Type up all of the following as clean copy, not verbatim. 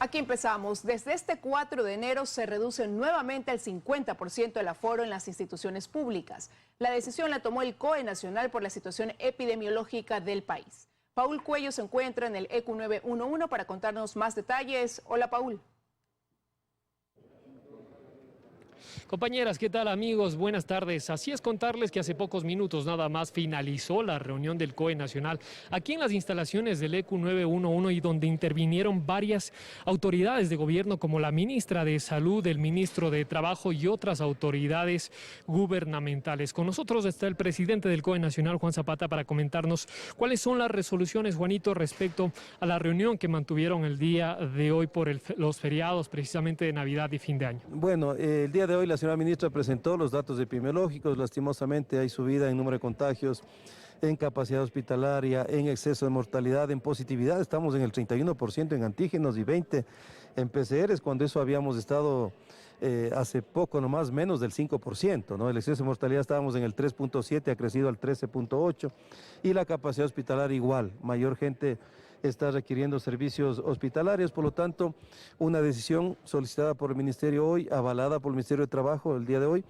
Aquí empezamos. Desde este 4 de enero se reduce nuevamente al 50% el aforo en las instituciones públicas. La decisión la tomó el COE Nacional por la situación epidemiológica del país. Paul Cuello se encuentra en el EQ 911 para contarnos más detalles. Hola, Paul. Compañeras, ¿qué tal amigos? Buenas tardes. Así es, contarles que hace pocos minutos nada más finalizó la reunión del COE Nacional aquí en las instalaciones del EQ 911 y donde intervinieron varias autoridades de gobierno como la ministra de Salud, el ministro de Trabajo y otras autoridades gubernamentales. Con nosotros está el presidente del COE Nacional, Juan Zapata, para comentarnos cuáles son las resoluciones, Juanito, respecto a la reunión que mantuvieron el día de hoy por los feriados precisamente de Navidad y fin de año. Bueno, el día de hoy la señora ministra presentó los datos epidemiológicos. Lastimosamente hay subida en número de contagios, en capacidad hospitalaria, en exceso de mortalidad, en positividad. Estamos en el 31% en antígenos y 20% en PCRs, cuando eso habíamos estado hace poco nomás menos del 5%, ¿no? El exceso de mortalidad estábamos en el 3.7, ha crecido al 13.8 y la capacidad hospitalaria igual, mayor gente está requiriendo servicios hospitalarios. Por lo tanto, una decisión solicitada por el Ministerio hoy, avalada por el Ministerio de Trabajo el día de hoy,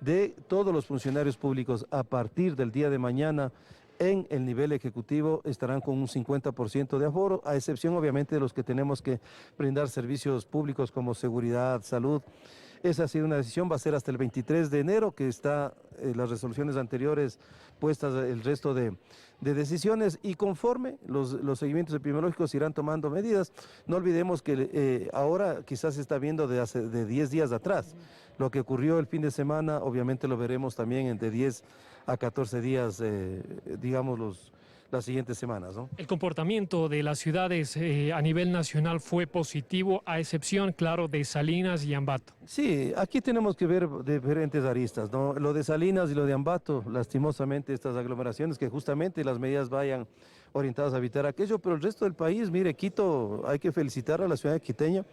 de todos los funcionarios públicos a partir del día de mañana en el nivel ejecutivo estarán con un 50% de aforo, a excepción obviamente de los que tenemos que brindar servicios públicos como seguridad, salud. Esa ha sido una decisión, va a ser hasta el 23 de enero, que está las resoluciones anteriores puestas, el resto de decisiones, y conforme los seguimientos epidemiológicos irán tomando medidas. No olvidemos que ahora quizás se está viendo de 10 días atrás. Lo que ocurrió el fin de semana, obviamente lo veremos también de 10 a 14 días, digamos, las siguientes semanas, ¿no? El comportamiento de las ciudades a nivel nacional fue positivo, a excepción, claro, de Salinas y Ambato. Sí, aquí tenemos que ver diferentes aristas, ¿no? Lo de Salinas y lo de Ambato, lastimosamente estas aglomeraciones, que justamente las medidas vayan orientadas a evitar aquello, pero el resto del país, mire, Quito, hay que felicitar a la ciudad quiteña.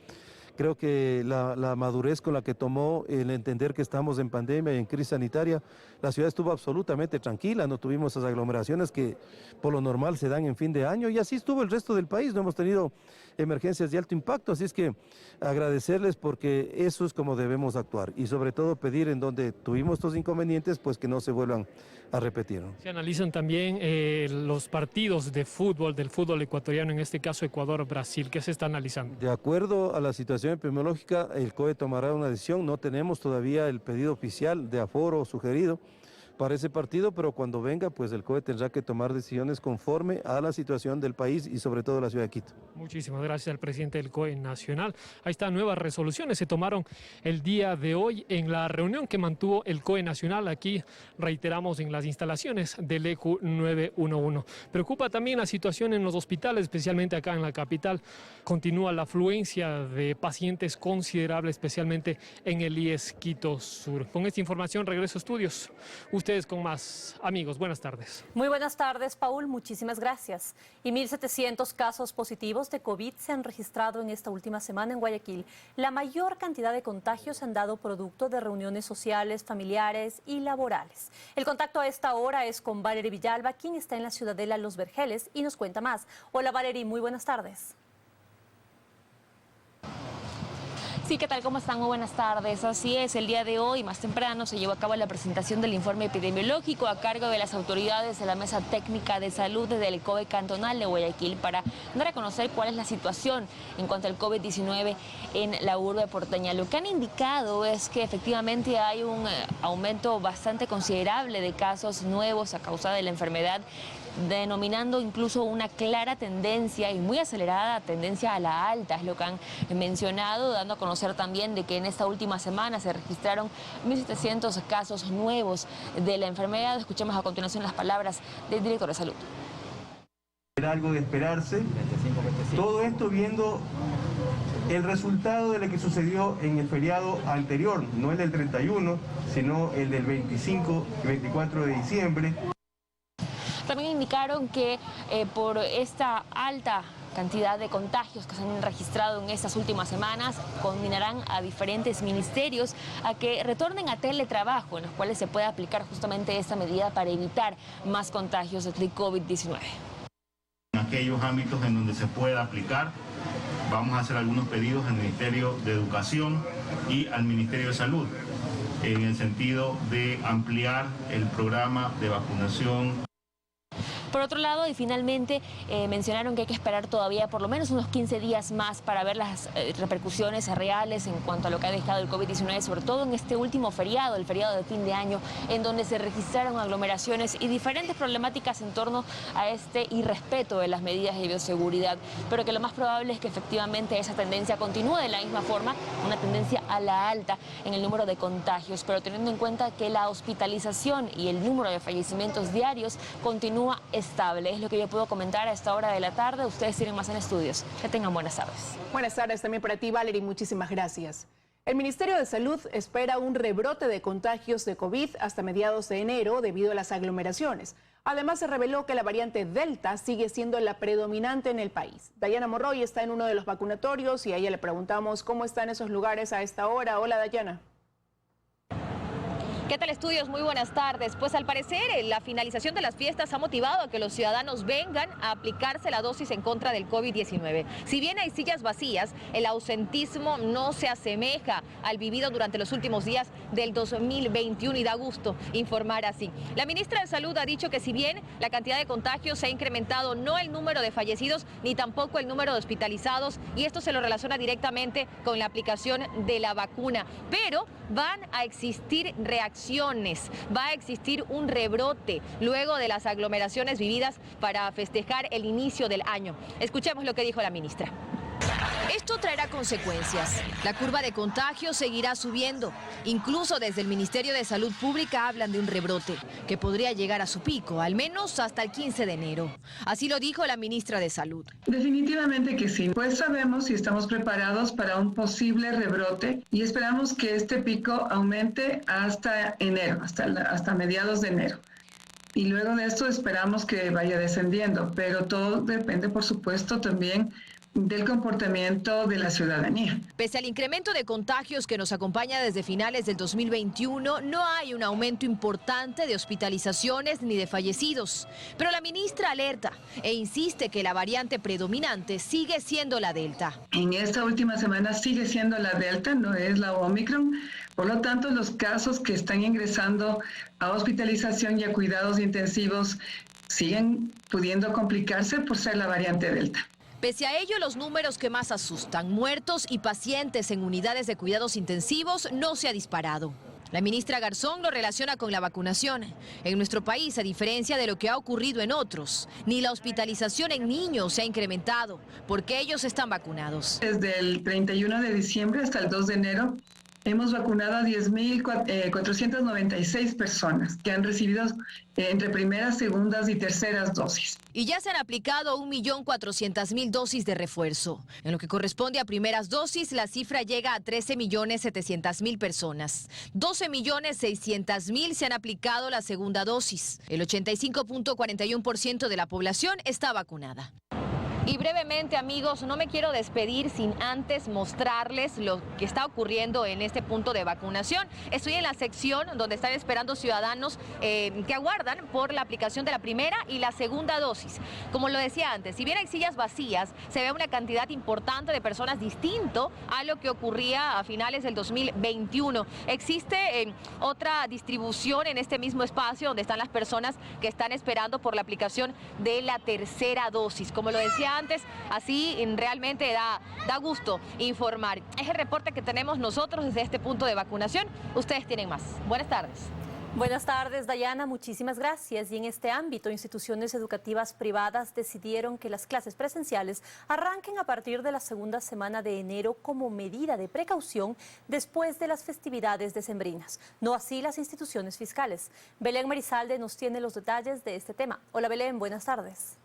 Creo que la madurez con la que tomó el entender que estamos en pandemia y en crisis sanitaria, la ciudad estuvo absolutamente tranquila, no tuvimos esas aglomeraciones que por lo normal se dan en fin de año, y así estuvo el resto del país, no hemos tenido emergencias de alto impacto, así es que agradecerles, porque eso es como debemos actuar, y sobre todo pedir en donde tuvimos estos inconvenientes, pues que no se vuelvan a repetir, ¿no? Se analizan también los partidos de fútbol, del fútbol ecuatoriano, en este caso Ecuador-Brasil. ¿Qué se está analizando? De acuerdo a la situación epidemiológica, el COE tomará una decisión. No tenemos todavía el pedido oficial de aforo sugerido para ese partido, pero cuando venga, pues el COE tendrá que tomar decisiones conforme a la situación del país y sobre todo de la ciudad de Quito. Muchísimas gracias al presidente del COE Nacional. Ahí están, nuevas resoluciones se tomaron el día de hoy en la reunión que mantuvo el COE Nacional. Aquí reiteramos en las instalaciones del EQ 911. Preocupa también la situación en los hospitales, especialmente acá en la capital. Continúa la afluencia de pacientes considerable, especialmente en el IES Quito Sur. Con esta información regreso a estudios. Ustedes con más. Amigos, buenas tardes. Muy buenas tardes, Paul. Muchísimas gracias. Y 1.700 casos positivos de COVID se han registrado en esta última semana en Guayaquil. La mayor cantidad de contagios se han dado producto de reuniones sociales, familiares y laborales. El contacto a esta hora es con Valery Villalba, quien está en la ciudadela Los Vergeles y nos cuenta más. Hola, Valery, muy buenas tardes. Sí, ¿qué tal? ¿Cómo están? Muy buenas tardes. Así es, el día de hoy, más temprano, se llevó a cabo la presentación del informe epidemiológico a cargo de las autoridades de la Mesa Técnica de Salud del COE Cantonal de Guayaquil para dar a conocer cuál es la situación en cuanto al COVID-19 en la urbe porteña. Lo que han indicado es que efectivamente hay un aumento bastante considerable de casos nuevos a causa de la enfermedad, denominando incluso una clara tendencia y muy acelerada tendencia a la alta, es lo que han mencionado, dando a conocer también de que en esta última semana se registraron 1.700 casos nuevos de la enfermedad. Escuchemos a continuación las palabras del director de salud. Era algo de esperarse, todo esto viendo el resultado de lo que sucedió en el feriado anterior, no el del 31, sino el del 25 y 24 de diciembre. También indicaron que por esta alta cantidad de contagios que se han registrado en estas últimas semanas, combinarán a diferentes ministerios a que retornen a teletrabajo, en los cuales se pueda aplicar justamente esta medida para evitar más contagios de COVID-19. En aquellos ámbitos en donde se pueda aplicar, vamos a hacer algunos pedidos al Ministerio de Educación y al Ministerio de Salud en el sentido de ampliar el programa de vacunación. Por otro lado, y finalmente mencionaron que hay que esperar todavía por lo menos unos 15 días más para ver las repercusiones reales en cuanto a lo que ha dejado el COVID-19, sobre todo en este último feriado, el feriado de fin de año, en donde se registraron aglomeraciones y diferentes problemáticas en torno a este irrespeto de las medidas de bioseguridad. Pero que lo más probable es que efectivamente esa tendencia continúe de la misma forma, una tendencia a la alta en el número de contagios, pero teniendo en cuenta que la hospitalización y el número de fallecimientos diarios continúa estable. Es lo que yo puedo comentar a esta hora de la tarde. Ustedes tienen más en estudios. Que tengan buenas tardes. Buenas tardes también para ti, Valerie. Muchísimas gracias. El Ministerio de Salud espera un rebrote de contagios de COVID hasta mediados de enero debido a las aglomeraciones. Además, se reveló que la variante Delta sigue siendo la predominante en el país. Dayana Morroy está en uno de los vacunatorios y a ella le preguntamos cómo están esos lugares a esta hora. Hola, Dayana. ¿Qué tal, estudios? Muy buenas tardes. Pues al parecer la finalización de las fiestas ha motivado a que los ciudadanos vengan a aplicarse la dosis en contra del COVID-19. Si bien hay sillas vacías, el ausentismo no se asemeja al vivido durante los últimos días del 2021 y da gusto informar así. La ministra de Salud ha dicho que si bien la cantidad de contagios se ha incrementado, no el número de fallecidos ni tampoco el número de hospitalizados, y esto se lo relaciona directamente con la aplicación de la vacuna. Pero van a existir reacciones, va a existir un rebrote luego de las aglomeraciones vividas para festejar el inicio del año. Escuchemos lo que dijo la ministra. Esto traerá consecuencias. La curva de contagios seguirá subiendo. Incluso desde el Ministerio de Salud Pública hablan de un rebrote que podría llegar a su pico, al menos hasta el 15 de enero. Así lo dijo la ministra de Salud. Definitivamente que sí. Pues sabemos y estamos preparados para un posible rebrote y esperamos que este pico aumente hasta enero, hasta mediados de enero. Y luego de esto esperamos que vaya descendiendo, pero todo depende, por supuesto, también del comportamiento de la ciudadanía. Pese al incremento de contagios que nos acompaña desde finales del 2021, no hay un aumento importante de hospitalizaciones ni de fallecidos. Pero la ministra alerta e insiste que la variante predominante sigue siendo la Delta. En esta última semana sigue siendo la Delta, no es la Omicron. Por lo tanto, los casos que están ingresando a hospitalización y a cuidados intensivos siguen pudiendo complicarse por ser la variante Delta. Pese a ello, los números que más asustan, muertos y pacientes en unidades de cuidados intensivos, no se ha disparado. La ministra Garzón lo relaciona con la vacunación. En nuestro país, a diferencia de lo que ha ocurrido en otros, ni la hospitalización en niños se ha incrementado, porque ellos están vacunados. Desde el 31 de diciembre hasta el 2 de enero, hemos vacunado a 10.496 personas que han recibido entre primeras, segundas y terceras dosis. Y ya se han aplicado 1.400.000 dosis de refuerzo. En lo que corresponde a primeras dosis, la cifra llega a 13.700.000 personas. 12.600.000 se han aplicado la segunda dosis. El 85.41% de la población está vacunada. Y brevemente, amigos, no me quiero despedir sin antes mostrarles lo que está ocurriendo en este punto de vacunación. Estoy en la sección donde están esperando ciudadanos que aguardan por la aplicación de la primera y la segunda dosis. Como lo decía antes, si bien hay sillas vacías, se ve una cantidad importante de personas distinto a lo que ocurría a finales del 2021. Existe otra distribución en este mismo espacio donde están las personas que están esperando por la aplicación de la tercera dosis. Como lo decía antes, así realmente da gusto informar. Es el reporte que tenemos nosotros desde este punto de vacunación. Ustedes tienen más. Buenas tardes. Buenas tardes, Dayana. Muchísimas gracias. Y en este ámbito, instituciones educativas privadas decidieron que las clases presenciales arranquen a partir de la segunda semana de enero como medida de precaución después de las festividades decembrinas. No así las instituciones fiscales. Belén Marizalde nos tiene los detalles de este tema. Hola, Belén. Buenas tardes.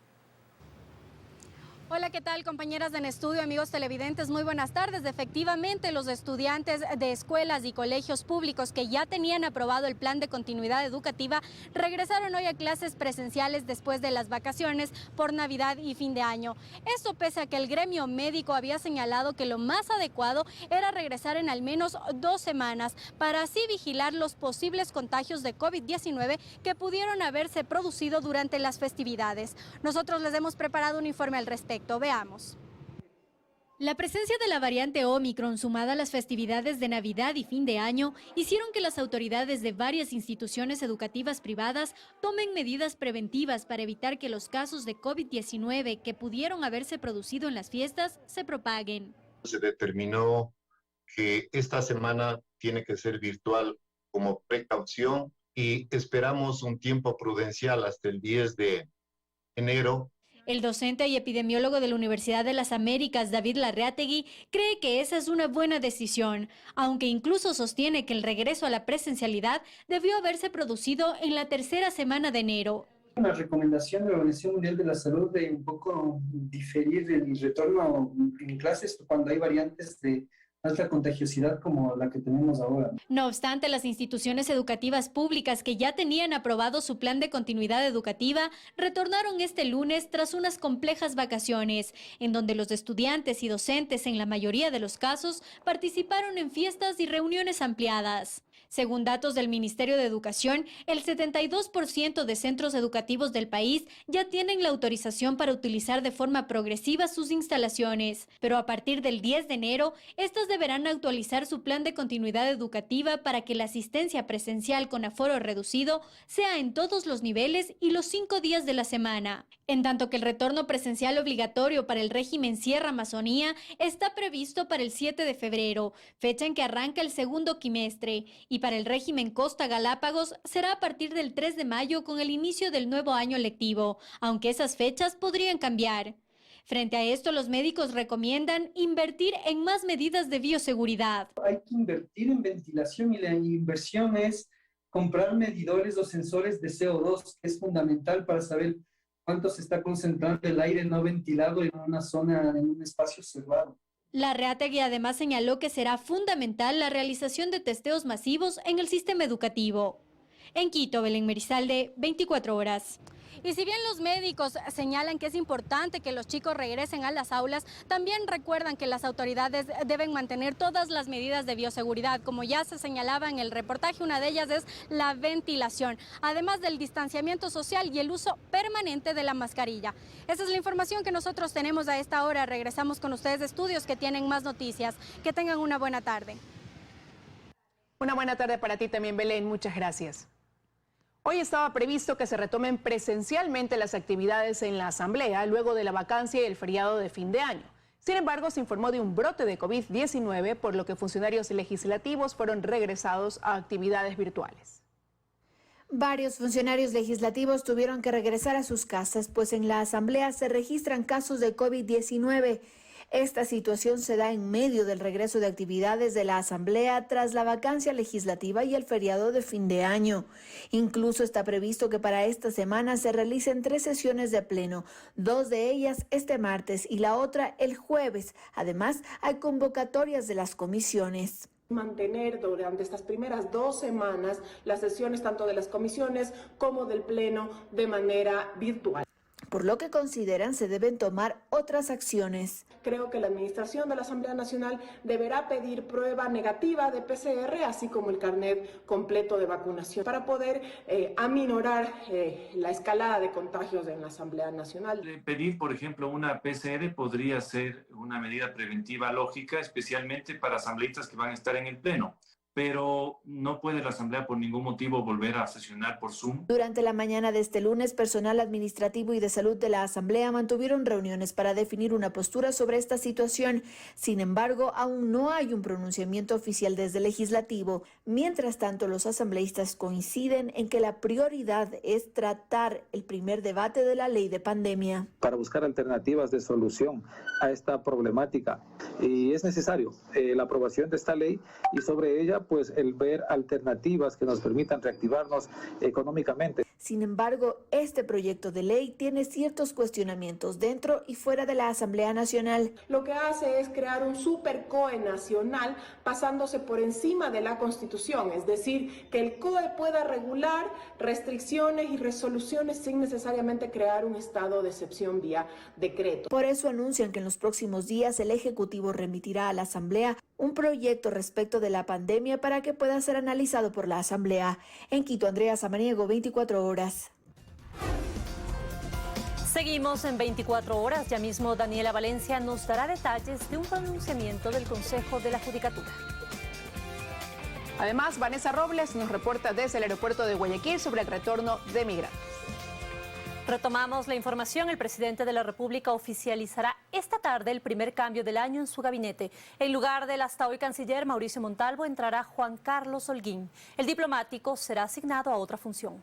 Hola, ¿qué tal, compañeras de En Estudio, amigos televidentes? Muy buenas tardes. Efectivamente, los estudiantes de escuelas y colegios públicos que ya tenían aprobado el plan de continuidad educativa regresaron hoy a clases presenciales después de las vacaciones por Navidad y fin de año. Esto pese a que el gremio médico había señalado que lo más adecuado era regresar en al menos 2 semanas para así vigilar los posibles contagios de COVID-19 que pudieron haberse producido durante las festividades. Nosotros les hemos preparado un informe al respecto. Veamos. La presencia de la variante Omicron sumada a las festividades de Navidad y fin de año hicieron que las autoridades de varias instituciones educativas privadas tomen medidas preventivas para evitar que los casos de COVID-19 que pudieron haberse producido en las fiestas se propaguen. Se determinó que esta semana tiene que ser virtual como precaución y esperamos un tiempo prudencial hasta el 10 de enero. El docente y epidemiólogo de la Universidad de las Américas, David Larreategui, cree que esa es una buena decisión, aunque incluso sostiene que el regreso a la presencialidad debió haberse producido en la tercera semana de enero. Una recomendación de la Organización Mundial de la Salud de un poco diferir el retorno en clases cuando hay variantes de alta contagiosidad como la que tenemos ahora. No obstante, las instituciones educativas públicas que ya tenían aprobado su plan de continuidad educativa retornaron este lunes tras unas complejas vacaciones, en donde los estudiantes y docentes en la mayoría de los casos participaron en fiestas y reuniones ampliadas. Según datos del Ministerio de Educación, el 72% de centros educativos del país ya tienen la autorización para utilizar de forma progresiva sus instalaciones, pero a partir del 10 de enero, estas deberán actualizar su plan de continuidad educativa para que la asistencia presencial con aforo reducido sea en todos los niveles y los 5 días de la semana. En tanto que el retorno presencial obligatorio para el régimen Sierra Amazonía está previsto para el 7 de febrero, fecha en que arranca el segundo quimestre, y para el régimen Costa Galápagos será a partir del 3 de mayo con el inicio del nuevo año lectivo, aunque esas fechas podrían cambiar. Frente a esto, los médicos recomiendan invertir en más medidas de bioseguridad. Hay que invertir en ventilación y la inversión es comprar medidores o sensores de CO2, que es fundamental para saber cuánto se está concentrando el aire no ventilado en una zona, en un espacio cerrado. Larreategui además señaló que será fundamental la realización de testeos masivos en el sistema educativo. En Quito, Belén Merizalde, 24 horas. Y si bien los médicos señalan que es importante que los chicos regresen a las aulas, también recuerdan que las autoridades deben mantener todas las medidas de bioseguridad. Como ya se señalaba en el reportaje, una de ellas es la ventilación, además del distanciamiento social y el uso permanente de la mascarilla. Esa es la información que nosotros tenemos a esta hora. Regresamos con ustedes de estudios que tienen más noticias. Que tengan una buena tarde. Una buena tarde para ti también, Belén. Muchas gracias. Hoy estaba previsto que se retomen presencialmente las actividades en la Asamblea luego de la vacancia y el feriado de fin de año. Sin embargo, se informó de un brote de COVID-19, por lo que funcionarios legislativos fueron regresados a actividades virtuales. Varios funcionarios legislativos tuvieron que regresar a sus casas, pues en la Asamblea se registran casos de COVID-19. Esta situación se da en medio del regreso de actividades de la Asamblea tras la vacancia legislativa y el feriado de fin de año. Incluso está previsto que para esta semana se realicen 3 sesiones de pleno, 2 de ellas este martes y la otra el jueves. Además, hay convocatorias de las comisiones. Mantener durante estas primeras 2 semanas las sesiones tanto de las comisiones como del pleno de manera virtual. Por lo que consideran se deben tomar otras acciones. Creo que la Administración de la Asamblea Nacional deberá pedir prueba negativa de PCR, así como el carnet completo de vacunación, para poder aminorar la escalada de contagios en la Asamblea Nacional. Pedir, por ejemplo, una PCR podría ser una medida preventiva lógica, especialmente para asambleístas que van a estar en el Pleno. Pero no puede la Asamblea por ningún motivo volver a sesionar por Zoom. Durante la mañana de este lunes, personal administrativo y de salud de la Asamblea mantuvieron reuniones para definir una postura sobre esta situación. Sin embargo, aún no hay un pronunciamiento oficial desde el Legislativo. Mientras tanto, los asambleístas coinciden en que la prioridad es tratar el primer debate de la ley de pandemia. Para buscar alternativas de solución a esta problemática. Y es necesario la aprobación de esta ley y sobre ella pues el ver alternativas que nos permitan reactivarnos económicamente. Sin embargo, este proyecto de ley tiene ciertos cuestionamientos dentro y fuera de la Asamblea Nacional. Lo que hace es crear un super COE nacional pasándose por encima de la Constitución, es decir, que el COE pueda regular restricciones y resoluciones sin necesariamente crear un estado de excepción vía decreto. Por eso anuncian que en los próximos días el Ejecutivo remitirá a la Asamblea un proyecto respecto de la pandemia para que pueda ser analizado por la Asamblea. En Quito, Andrea Samaniego, 24 horas. Seguimos en 24 horas. Ya mismo Daniela Valencia nos dará detalles de un pronunciamiento del Consejo de la Judicatura. Además, Vanessa Robles nos reporta desde el aeropuerto de Guayaquil sobre el retorno de migrantes. Retomamos la información. El presidente de la República oficializará esta tarde el primer cambio del año en su gabinete. En lugar del hasta hoy canciller Mauricio Montalvo entrará Juan Carlos Holguín. El diplomático será asignado a otra función.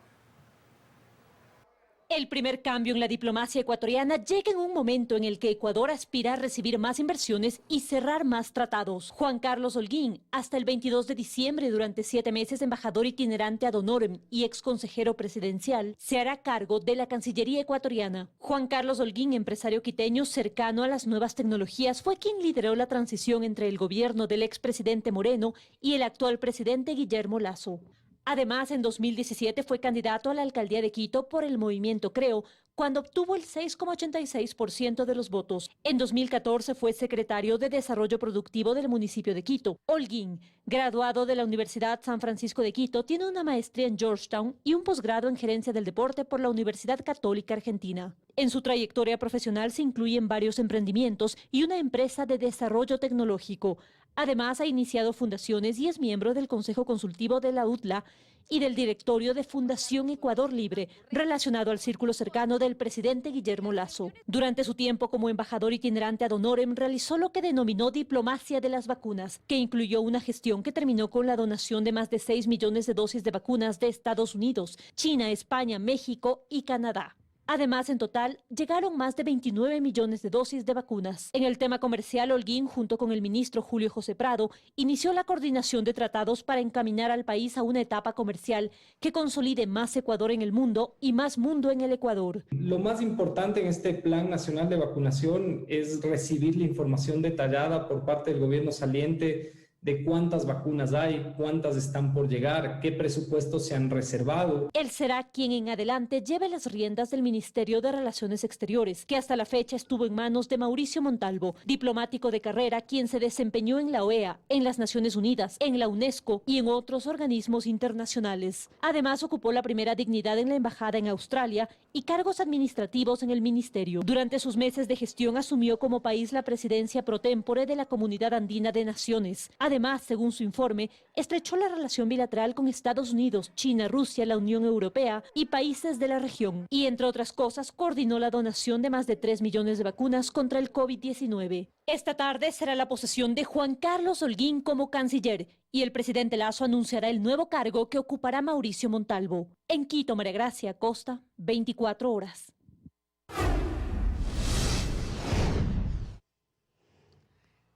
El primer cambio en la diplomacia ecuatoriana llega en un momento en el que Ecuador aspira a recibir más inversiones y cerrar más tratados. Juan Carlos Holguín, hasta el 22 de diciembre, durante 7 meses embajador itinerante ad honorem y exconsejero presidencial, se hará cargo de la Cancillería ecuatoriana. Juan Carlos Holguín, empresario quiteño cercano a las nuevas tecnologías, fue quien lideró la transición entre el gobierno del expresidente Moreno y el actual presidente Guillermo Lasso. Además, en 2017 fue candidato a la alcaldía de Quito por el movimiento Creo, cuando obtuvo el 6,86% de los votos. En 2014 fue secretario de Desarrollo Productivo del municipio de Quito. Holguín, graduado de la Universidad San Francisco de Quito, tiene una maestría en Georgetown y un posgrado en Gerencia del Deporte por la Universidad Católica Argentina. En su trayectoria profesional se incluyen varios emprendimientos y una empresa de desarrollo tecnológico. Además, ha iniciado fundaciones y es miembro del Consejo Consultivo de la UTLA y del directorio de Fundación Ecuador Libre, relacionado al círculo cercano del presidente Guillermo Lasso. Durante su tiempo como embajador itinerante ad honorem, realizó lo que denominó diplomacia de las vacunas, que incluyó una gestión que terminó con la donación de más de 6 millones de dosis de vacunas de Estados Unidos, China, España, México y Canadá. Además, en total, llegaron más de 29 millones de dosis de vacunas. En el tema comercial, Holguín, junto con el ministro Julio José Prado, inició la coordinación de tratados para encaminar al país a una etapa comercial que consolide más Ecuador en el mundo y más mundo en el Ecuador. Lo más importante en este Plan Nacional de Vacunación es recibir la información detallada por parte del gobierno saliente de cuántas vacunas hay, cuántas están por llegar, qué presupuestos se han reservado. Él será quien en adelante lleve las riendas del Ministerio de Relaciones Exteriores, que hasta la fecha estuvo en manos de Mauricio Montalvo, diplomático de carrera, quien se desempeñó en la OEA, en las Naciones Unidas, en la UNESCO y en otros organismos internacionales. Además, ocupó la primera dignidad en la embajada en Australia y cargos administrativos en el ministerio. Durante sus meses de gestión asumió como país la presidencia pro tempore de la Comunidad Andina de Naciones. Además, según su informe, estrechó la relación bilateral con Estados Unidos, China, Rusia, la Unión Europea y países de la región. Y, entre otras cosas, coordinó la donación de más de 3 millones de vacunas contra el COVID-19. Esta tarde será la posesión de Juan Carlos Holguín como canciller y el presidente Lasso anunciará el nuevo cargo que ocupará Mauricio Montalvo. En Quito, María Gracia Acosta, 24 horas.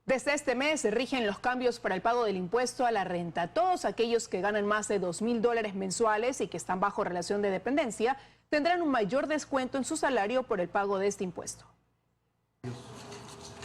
Desde este mes se rigen los cambios para el pago del impuesto a la renta. Todos aquellos que ganan más de $2.000 mensuales y que están bajo relación de dependencia tendrán un mayor descuento en su salario por el pago de este impuesto.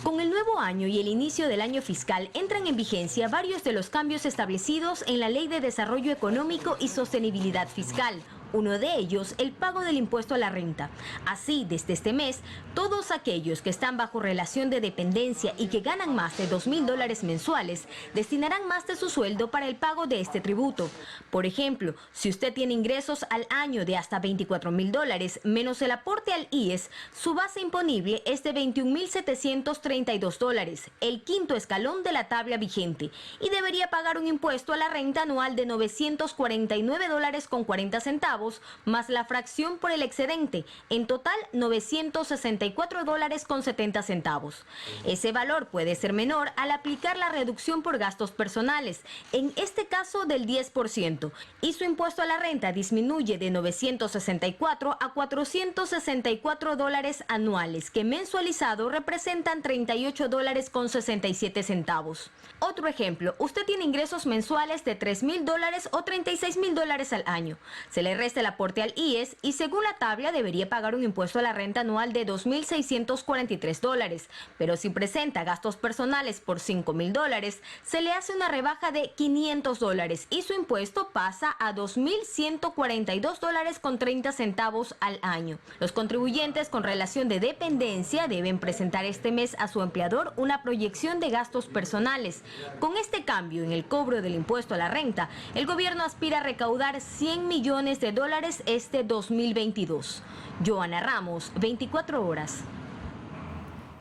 Con el nuevo año y el inicio del año fiscal entran en vigencia varios de los cambios establecidos en la Ley de Desarrollo Económico y Sostenibilidad Fiscal. Uno de ellos, el pago del impuesto a la renta. Así, desde este mes, todos aquellos que están bajo relación de dependencia y que ganan más de $2.000 mensuales destinarán más de su sueldo para el pago de este tributo. Por ejemplo, si usted tiene ingresos al año de hasta $24.000 menos el aporte al IES, su base imponible es de $21.732, el quinto escalón de la tabla vigente, y debería pagar un impuesto a la renta anual de $949.40 más la fracción por el excedente, en total $964.70. Ese valor puede ser menor al aplicar la reducción por gastos personales, en este caso del 10%, y su impuesto a la renta disminuye de $964 a $464 anuales, que mensualizado representan $38.67. Otro ejemplo, usted tiene ingresos mensuales de $3.000 o $36.000 al año. Se le resta el aporte al IES y según la tabla debería pagar un impuesto a la renta anual de $2.643, pero si presenta gastos personales por $5.000, se le hace una rebaja de $500 y su impuesto pasa a $2.142.30 al año. Los contribuyentes con relación de dependencia deben presentar este mes a su empleador una proyección de gastos personales. Con este cambio en el cobro del impuesto a la renta, el gobierno aspira a recaudar $100 millones $100,000 este 2022. Joana Ramos, 24 horas.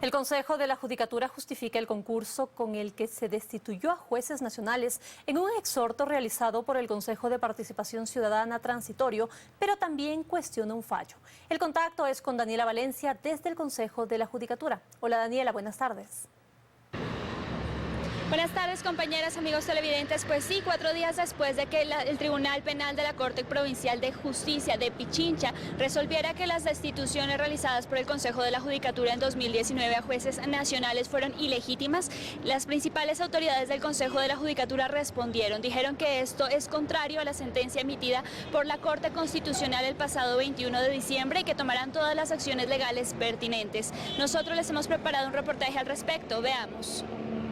El Consejo de la Judicatura justifica el concurso con el que se destituyó a jueces nacionales en un exhorto realizado por el Consejo de Participación Ciudadana Transitorio, pero también cuestiona un fallo. El contacto es con Daniela Valencia desde el Consejo de la Judicatura. Hola Daniela, buenas tardes. Buenas tardes, compañeras, amigos televidentes. Pues sí, 4 días después de que el Tribunal Penal de la Corte Provincial de Justicia de Pichincha resolviera que las destituciones realizadas por el Consejo de la Judicatura en 2019 a jueces nacionales fueron ilegítimas, las principales autoridades del Consejo de la Judicatura respondieron. Dijeron que esto es contrario a la sentencia emitida por la Corte Constitucional el pasado 21 de diciembre y que tomarán todas las acciones legales pertinentes. Nosotros les hemos preparado un reportaje al respecto. Veamos.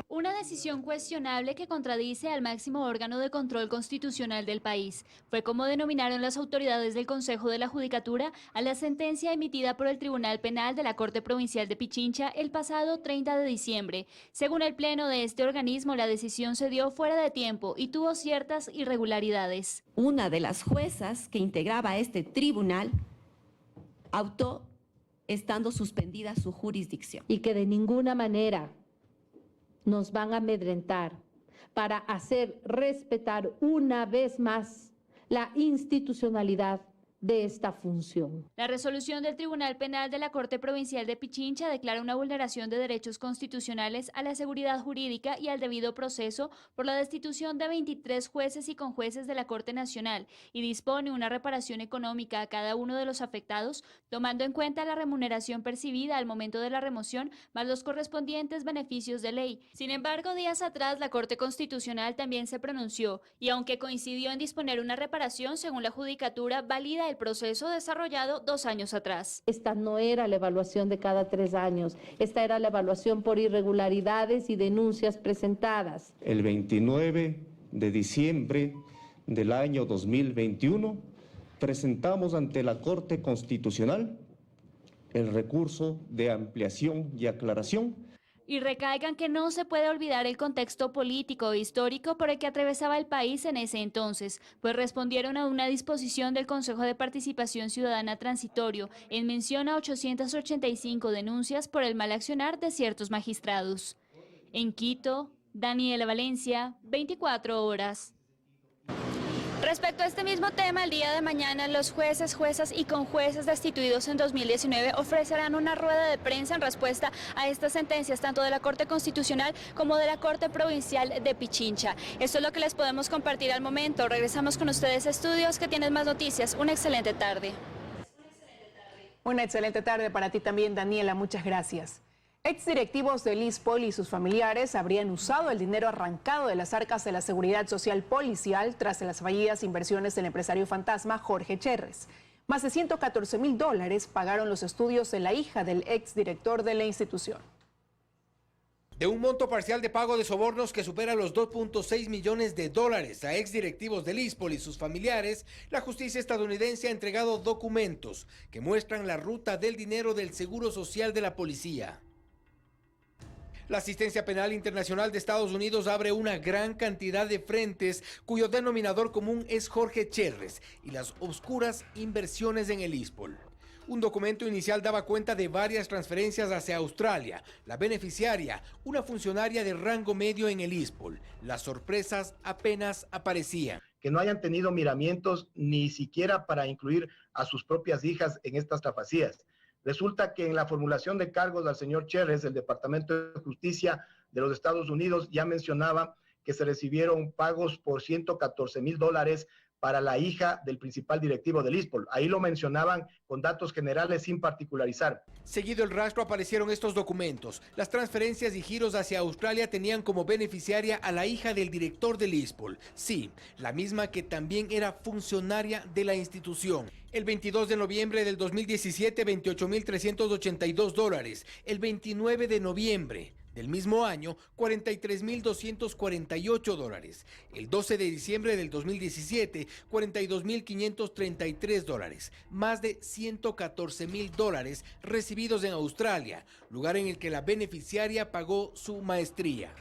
Una decisión cuestionable que contradice al máximo órgano de control constitucional del país. Fue como denominaron las autoridades del Consejo de la Judicatura a la sentencia emitida por el Tribunal Penal de la Corte Provincial de Pichincha el pasado 30 de diciembre. Según el pleno de este organismo, la decisión se dio fuera de tiempo y tuvo ciertas irregularidades. Una de las juezas que integraba este tribunal optó estando suspendida su jurisdicción. Y que de ninguna manera nos van a amedrentar para hacer respetar una vez más la institucionalidad de esta función. La resolución del Tribunal Penal de la Corte Provincial de Pichincha declara una vulneración de derechos constitucionales a la seguridad jurídica y al debido proceso por la destitución de 23 jueces y conjueces de la Corte Nacional y dispone una reparación económica a cada uno de los afectados, tomando en cuenta la remuneración percibida al momento de la remoción más los correspondientes beneficios de ley. Sin embargo, días atrás la Corte Constitucional también se pronunció y aunque coincidió en disponer una reparación, según la Judicatura, valida el proceso desarrollado 2 años atrás. Esta no era la evaluación de cada 3 años, esta era la evaluación por irregularidades y denuncias presentadas. El 29 de diciembre del año 2021 presentamos ante la Corte Constitucional el recurso de ampliación y aclaración. Y recalcan que no se puede olvidar el contexto político e histórico por el que atravesaba el país en ese entonces, pues respondieron a una disposición del Consejo de Participación Ciudadana Transitorio en mención a 885 denuncias por el mal accionar de ciertos magistrados. En Quito, Daniela Valencia, 24 horas. Respecto a este mismo tema, el día de mañana los jueces, juezas y conjueces destituidos en 2019 ofrecerán una rueda de prensa en respuesta a estas sentencias, tanto de la Corte Constitucional como de la Corte Provincial de Pichincha. Esto es lo que les podemos compartir al momento. Regresamos con ustedes a estudios que tienen más noticias. Una excelente tarde. Una excelente tarde para ti también, Daniela. Muchas gracias. Exdirectivos del ISPOL y sus familiares habrían usado el dinero arrancado de las arcas de la Seguridad Social Policial tras las fallidas inversiones del empresario fantasma Jorge Cherres. Más de $114,000 pagaron los estudios de la hija del exdirector de la institución. De un monto parcial de pago de sobornos que supera los $2.6 millones a exdirectivos del ISPOL y sus familiares, la justicia estadounidense ha entregado documentos que muestran la ruta del dinero del Seguro Social de la policía. La Asistencia Penal Internacional de Estados Unidos abre una gran cantidad de frentes cuyo denominador común es Jorge Cherres y las oscuras inversiones en el ISPOL. Un documento inicial daba cuenta de varias transferencias hacia Australia. La beneficiaria, una funcionaria de rango medio en el ISPOL. Las sorpresas apenas aparecían. Que no hayan tenido miramientos ni siquiera para incluir a sus propias hijas en estas trafacías. Resulta que en la formulación de cargos al señor Cherres, el Departamento de Justicia de los Estados Unidos ya mencionaba que se recibieron pagos por $114,000 para la hija del principal directivo del ISPOL. Ahí lo mencionaban con datos generales sin particularizar. Seguido el rastro aparecieron estos documentos. Las transferencias y giros hacia Australia tenían como beneficiaria a la hija del director del ISPOL. Sí, la misma que también era funcionaria de la institución. El 22 de noviembre del 2017, $28,382. El 29 de noviembre del mismo año, $43,248. El 12 de diciembre del 2017, $42,533. Más de $114,000 recibidos en Australia, lugar en el que la beneficiaria pagó su maestría.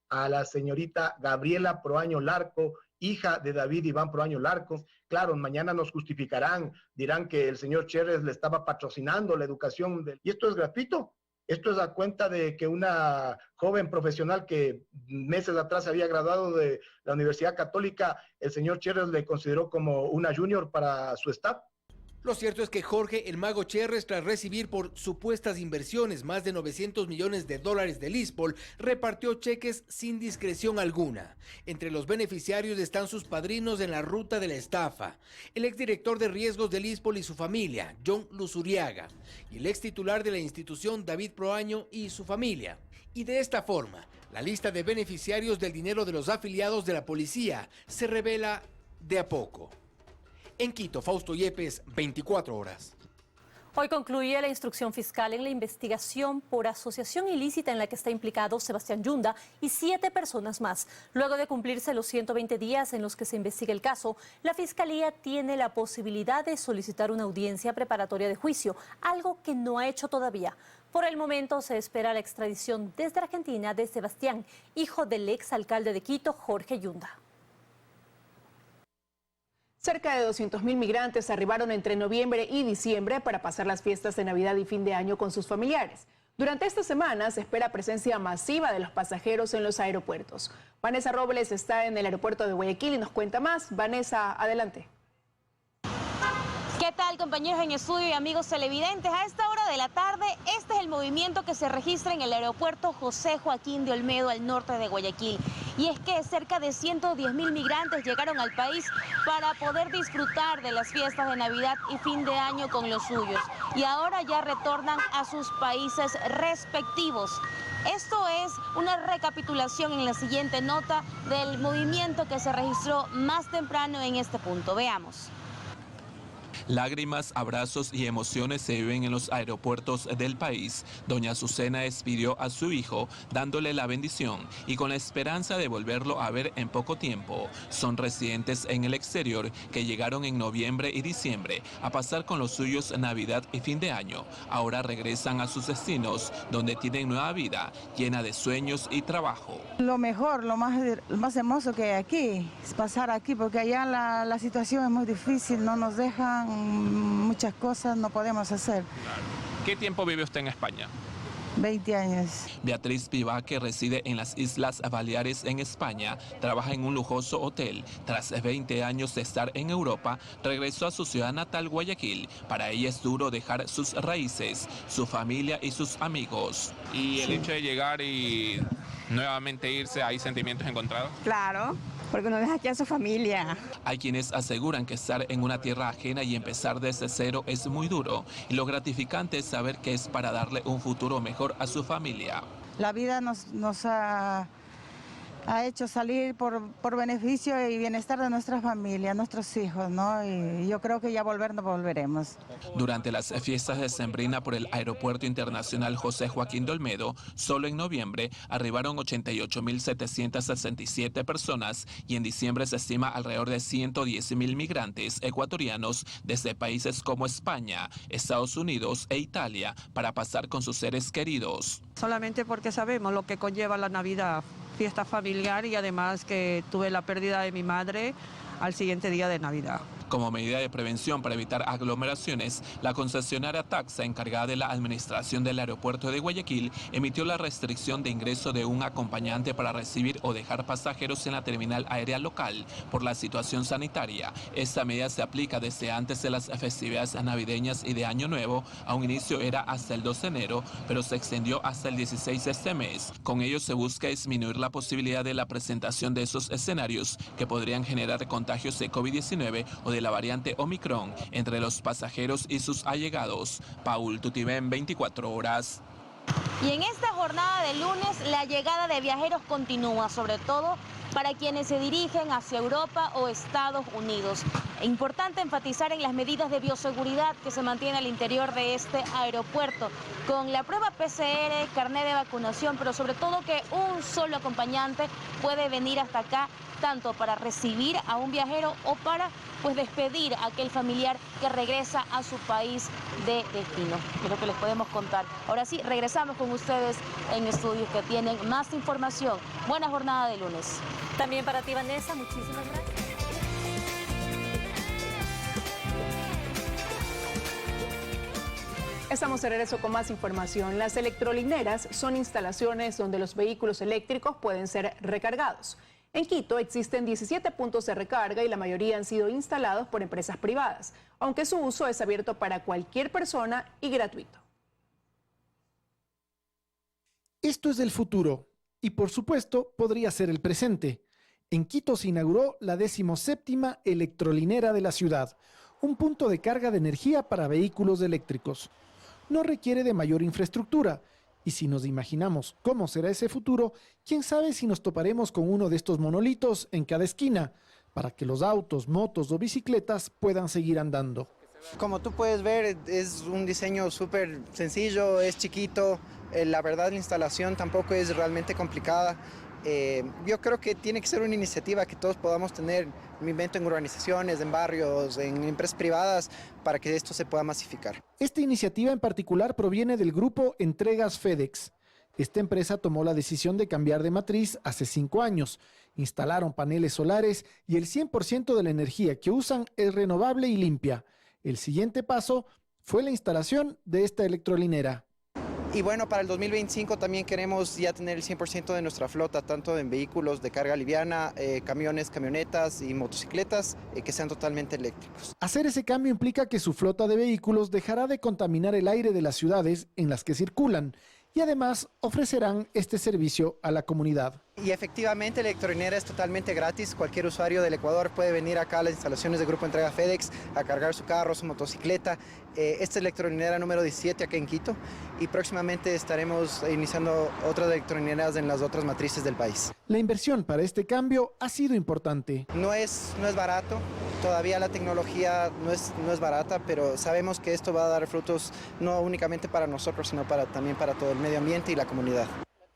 A la señorita Gabriela Proaño Larco hija de David Iván Proaño Larco. Claro, mañana nos justificarán, dirán que el señor Cherres le estaba patrocinando la educación. Y esto es gratuito. Esto es a cuenta de que una joven profesional que meses atrás había graduado de la Universidad Católica, el señor Cherres le consideró como una junior para su staff. Lo cierto es que Jorge el Mago Cherres, tras recibir por supuestas inversiones más de $900 millones del ISPOL, repartió cheques sin discreción alguna. Entre los beneficiarios están sus padrinos en la ruta de la estafa: el exdirector de riesgos del ISPOL y su familia, John Luzuriaga, y el extitular de la institución, David Proaño y su familia. Y de esta forma, la lista de beneficiarios del dinero de los afiliados de la policía se revela de a poco. En Quito, Fausto Yepes, 24 horas. Hoy concluye la instrucción fiscal en la investigación por asociación ilícita en la que está implicado Sebastián Yunda y 7 personas más. Luego de cumplirse los 120 días en los que se investiga el caso, la Fiscalía tiene la posibilidad de solicitar una audiencia preparatoria de juicio, algo que no ha hecho todavía. Por el momento se espera la extradición desde Argentina de Sebastián, hijo del exalcalde de Quito, Jorge Yunda. Cerca de 200.000 migrantes arribaron entre noviembre y diciembre para pasar las fiestas de Navidad y fin de año con sus familiares. Durante esta semana se espera presencia masiva de los pasajeros en los aeropuertos. Vanessa Robles está en el aeropuerto de Guayaquil y nos cuenta más. Vanessa, adelante. ¿Qué tal, compañeros en estudio y amigos televidentes? A esta hora de la tarde, este es el movimiento que se registra en el aeropuerto José Joaquín de Olmedo, al norte de Guayaquil. Y es que cerca de 110.000 migrantes llegaron al país para poder disfrutar de las fiestas de Navidad y fin de año con los suyos. Y ahora ya retornan a sus países respectivos. Esto es una recapitulación en la siguiente nota del movimiento que se registró más temprano en este punto. Veamos. Lágrimas, abrazos y emociones se viven en los aeropuertos del país. Doña Azucena despidió a su hijo dándole la bendición y con la esperanza de volverlo a ver en poco tiempo. Son residentes en el exterior que llegaron en noviembre y diciembre a pasar con los suyos Navidad y fin de año. Ahora regresan a sus destinos donde tienen nueva vida llena de sueños y trabajo. Lo mejor, lo más hermoso que hay aquí es pasar aquí, porque allá la situación es muy difícil, no nos dejan muchas cosas, no podemos hacer. ¿Qué tiempo vive usted en España? 20 años. Beatriz Pivá, que reside en las Islas Baleares en España, trabaja en un lujoso hotel. Tras 20 años de estar en Europa, regresó a su ciudad natal, Guayaquil. Para ella es duro dejar sus raíces, su familia y sus amigos. ¿Y el hecho de llegar y nuevamente irse, hay sentimientos encontrados? Claro, porque uno deja aquí a su familia. Hay quienes aseguran que estar en una tierra ajena y empezar desde cero es muy duro, y lo gratificante es saber que es para darle un futuro mejor a su familia. La vida nos ha hecho salir por beneficio y bienestar de nuestra familia, nuestros hijos, ¿no? Y yo creo que ya volveremos. Durante las fiestas de Sembrina por el Aeropuerto Internacional José Joaquín de Olmedo, solo en noviembre arribaron 88.767 personas y en diciembre se estima alrededor de 110.000 migrantes ecuatorianos desde países como España, Estados Unidos e Italia para pasar con sus seres queridos. Solamente porque sabemos lo que conlleva la Navidad, fiesta familiar, y además que tuve la pérdida de mi madre al siguiente día de Navidad. Como medida de prevención para evitar aglomeraciones, la concesionaria Taxa, encargada de la administración del aeropuerto de Guayaquil, emitió la restricción de ingreso de un acompañante para recibir o dejar pasajeros en la terminal aérea local por la situación sanitaria. Esta medida se aplica desde antes de las festividades navideñas y de Año Nuevo. A un inicio era hasta el 2 de enero, pero se extendió hasta el 16 de este mes. Con ello se busca disminuir la posibilidad de la presentación de esos escenarios que podrían generar contagios de COVID-19 o de la variante Omicron entre los pasajeros y sus allegados. Paul Tutibén, 24 horas. Y en esta jornada de lunes, la llegada de viajeros continúa, sobre todo para quienes se dirigen hacia Europa o Estados Unidos. Es importante enfatizar en las medidas de bioseguridad que se mantienen al interior de este aeropuerto, con la prueba PCR, carnet de vacunación, pero sobre todo que un solo acompañante puede venir hasta acá, tanto para recibir a un viajero o para despedir a aquel familiar que regresa a su país de destino. Es lo que les podemos contar. Ahora sí, regresamos con ustedes en estudios que tienen más información. Buena jornada de lunes. También para ti, Vanessa, muchísimas gracias. Estamos de regreso con más información. Las electrolineras son instalaciones donde los vehículos eléctricos pueden ser recargados. En Quito existen 17 puntos de recarga y la mayoría han sido instalados por empresas privadas, aunque su uso es abierto para cualquier persona y gratuito. Esto es el futuro y, por supuesto, podría ser el presente. En Quito se inauguró la 17ª electrolinera de la ciudad, un punto de carga de energía para vehículos eléctricos. No requiere de mayor infraestructura, y si nos imaginamos cómo será ese futuro, quién sabe si nos toparemos con uno de estos monolitos en cada esquina, para que los autos, motos o bicicletas puedan seguir andando. Como tú puedes ver, es un diseño súper sencillo, es chiquito, la verdad la instalación tampoco es realmente complicada. Yo creo que tiene que ser una iniciativa que todos podamos tener, me invento, en urbanizaciones, en barrios, en empresas privadas, para que esto se pueda masificar. Esta iniciativa en particular proviene del grupo Entregas FedEx. Esta empresa tomó la decisión de cambiar de matriz hace 5 años. Instalaron paneles solares y el 100% de la energía que usan es renovable y limpia. El siguiente paso fue la instalación de esta electrolinera. Y bueno, para el 2025 también queremos ya tener el 100% de nuestra flota, tanto en vehículos de carga liviana, camiones, camionetas y motocicletas, que sean totalmente eléctricos. Hacer ese cambio implica que su flota de vehículos dejará de contaminar el aire de las ciudades en las que circulan y además ofrecerán este servicio a la comunidad. Y efectivamente la electrolinera es totalmente gratis. Cualquier usuario del Ecuador puede venir acá a las instalaciones del Grupo Entrega FedEx a cargar su carro, su motocicleta. Esta es la electrolinera número 17 acá en Quito y próximamente estaremos iniciando otras electrolineras en las otras matrices del país. La inversión para este cambio ha sido importante. No es barato, todavía la tecnología no es barata, pero sabemos que esto va a dar frutos no únicamente para nosotros, sino también para todo el medio ambiente y la comunidad.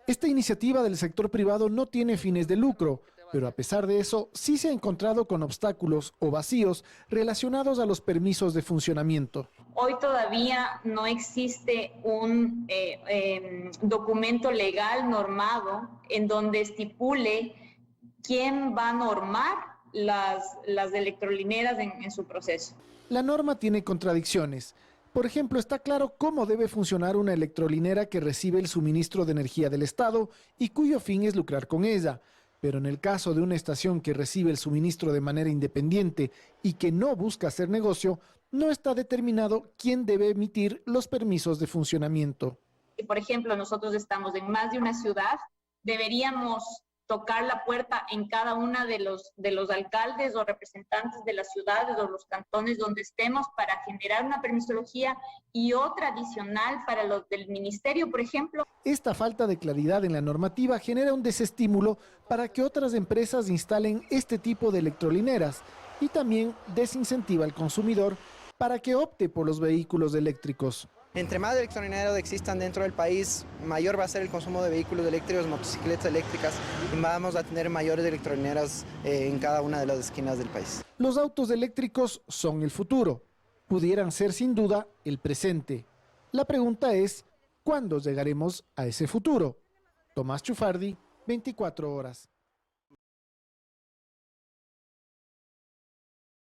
Esta iniciativa del sector privado no tiene fines de lucro, pero a pesar de eso sí se ha encontrado con obstáculos o vacíos relacionados a los permisos de funcionamiento. Hoy todavía no existe un documento legal normado en donde estipule quién va a normar las electrolineras en su proceso. La norma tiene contradicciones. Por ejemplo, está claro cómo debe funcionar una electrolinera que recibe el suministro de energía del Estado y cuyo fin es lucrar con ella. Pero en el caso de una estación que recibe el suministro de manera independiente y que no busca hacer negocio, no está determinado quién debe emitir los permisos de funcionamiento. Por ejemplo, nosotros estamos en más de una ciudad, deberíamos tocar la puerta en cada una de los alcaldes o representantes de las ciudades o los cantones donde estemos para generar una permisología y otra adicional para los del ministerio, por ejemplo. Esta falta de claridad en la normativa genera un desestímulo para que otras empresas instalen este tipo de electrolineras y también desincentiva al consumidor para que opte por los vehículos eléctricos. Entre más electrolineras existan dentro del país, mayor va a ser el consumo de vehículos eléctricos, motocicletas eléctricas y vamos a tener mayores electrolineras en cada una de las esquinas del país. Los autos eléctricos son el futuro, pudieran ser sin duda el presente. La pregunta es, ¿cuándo llegaremos a ese futuro? Tomás Chufardi, 24 horas.